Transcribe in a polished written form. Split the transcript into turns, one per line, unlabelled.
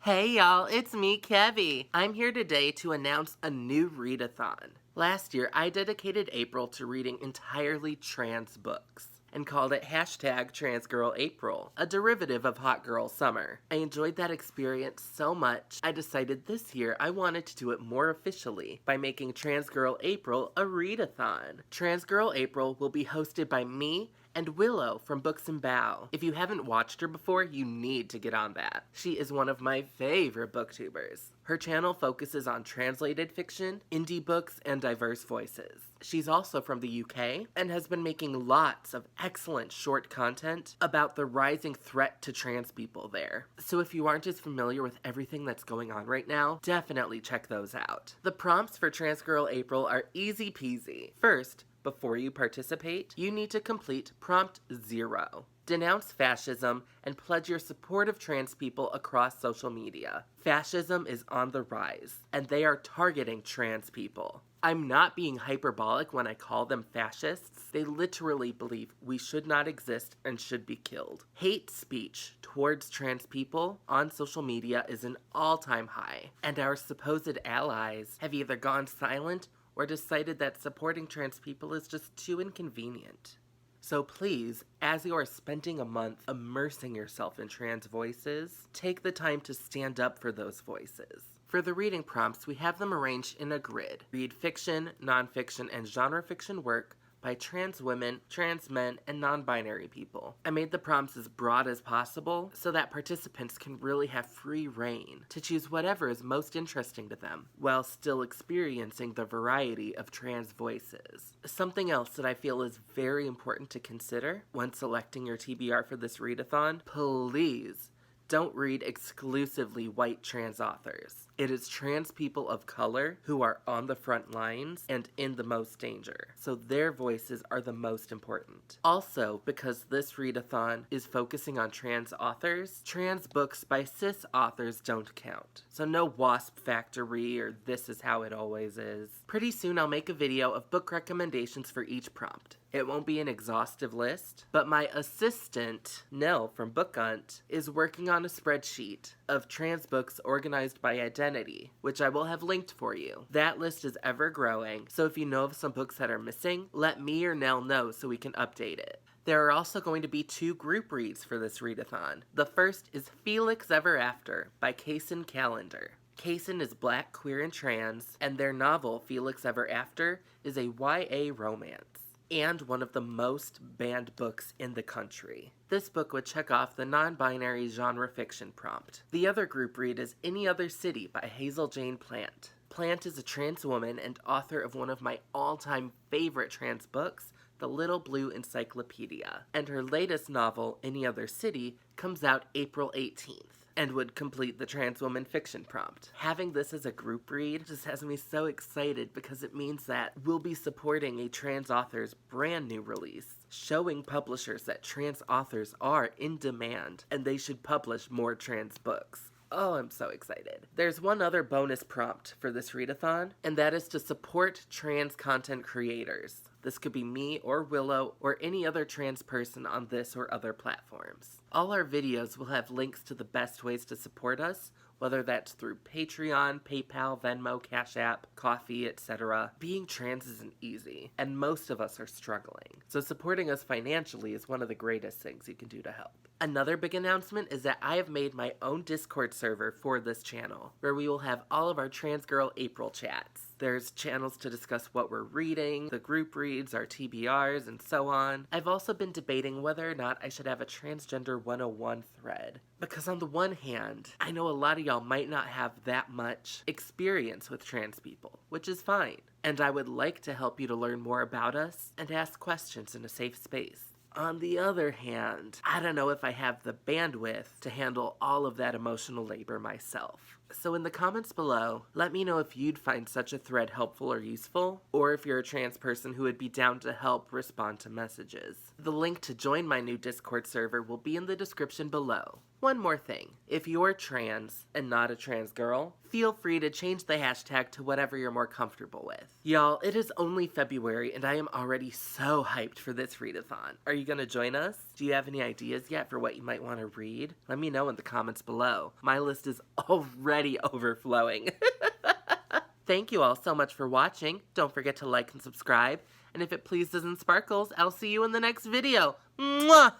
Hey y'all, it's me, Kevvie. I'm here today to announce a new readathon. Last year, I dedicated April to reading entirely trans books and called it #TransGirlApril, a derivative of Hot Girl Summer. I enjoyed that experience so much, I decided this year I wanted to do it more officially by making Trans Girl April a readathon. Trans Girl April will be hosted by me and Willow from Books and Bow. If you haven't watched her before, you need to get on that. She is one of my favorite booktubers. Her channel focuses on translated fiction, indie books, and diverse voices. She's also from the UK and has been making lots of excellent short content about the rising threat to trans people there. So if you aren't as familiar with everything that's going on right now, definitely check those out. The prompts for Trans Girl April are easy peasy. First, before you participate, you need to complete Prompt 0. Denounce fascism and pledge your support of trans people across social media. Fascism is on the rise, and they are targeting trans people. I'm not being hyperbolic when I call them fascists. They literally believe we should not exist and should be killed. Hate speech towards trans people on social media is an all-time high, and our supposed allies have either gone silent or decided that supporting trans people is just too inconvenient. So please, as you are spending a month immersing yourself in trans voices, take the time to stand up for those voices. For the reading prompts, we have them arranged in a grid. Read fiction, nonfiction, and genre fiction work by trans women, trans men, and non-binary people. I made the prompts as broad as possible so that participants can really have free reign to choose whatever is most interesting to them while still experiencing the variety of trans voices. Something else that I feel is very important to consider when selecting your TBR for this readathon, please don't read exclusively white trans authors. It is trans people of color who are on the front lines and in the most danger, so their voices are the most important. Also, because this readathon is focusing on trans authors, trans books by cis authors don't count. So no Wasp Factory or This Is How It Always Is. Pretty soon I'll make a video of book recommendations for each prompt. It won't be an exhaustive list, but my assistant, Nell from Book Hunt, is working on a spreadsheet of trans books organized by identity, which I will have linked for you. That list is ever growing, so if you know of some books that are missing, let me or Nell know so we can update it. There are also going to be 2 group reads for this readathon. The first is Felix Ever After by Kacen Callender. Kacen is black, queer, and trans, and their novel, Felix Ever After, is a YA romance and one of the most banned books in the country. This book would check off the non-binary genre fiction prompt. The other group read is Any Other City by Hazel Plante. Plante is a trans woman and author of one of my all-time favorite trans books, The Little Blue Encyclopedia, and her latest novel, Any Other City, comes out April 18th. And would complete the trans woman fiction prompt. Having this as a group read just has me so excited because it means that we'll be supporting a trans author's brand new release, showing publishers that trans authors are in demand and they should publish more trans books. Oh, I'm so excited. There's one other bonus prompt for this readathon, and that is to support trans content creators. This could be me or Willow or any other trans person on this or other platforms. All our videos will have links to the best ways to support us, whether that's through Patreon, PayPal, Venmo, CashApp, Coffee, etc. Being trans isn't easy, and most of us are struggling. So supporting us financially is one of the greatest things you can do to help. Another big announcement is that I have made my own Discord server for this channel, where we will have all of our Trans Girl April chats. There's channels to discuss what we're reading, the group reads, our TBRs, and so on. I've also been debating whether or not I should have a Transgender 101 thread. Because on the one hand, I know a lot of y'all might not have that much experience with trans people, which is fine. And I would like to help you to learn more about us and ask questions in a safe space. On the other hand, I don't know if I have the bandwidth to handle all of that emotional labor myself. So in the comments below, let me know if you'd find such a thread helpful or useful, or if you're a trans person who would be down to help respond to messages. The link to join my new Discord server will be in the description below. One more thing. If you're trans and not a trans girl, feel free to change the hashtag to whatever you're more comfortable with. Y'all, it is only February and I am already so hyped for this readathon. Are you gonna join us? Do you have any ideas yet for what you might want to read? Let me know in the comments below. My list is already overflowing. Thank you all so much for watching. Don't forget to like and subscribe. And if it pleases and sparkles, I'll see you in the next video. Mwah!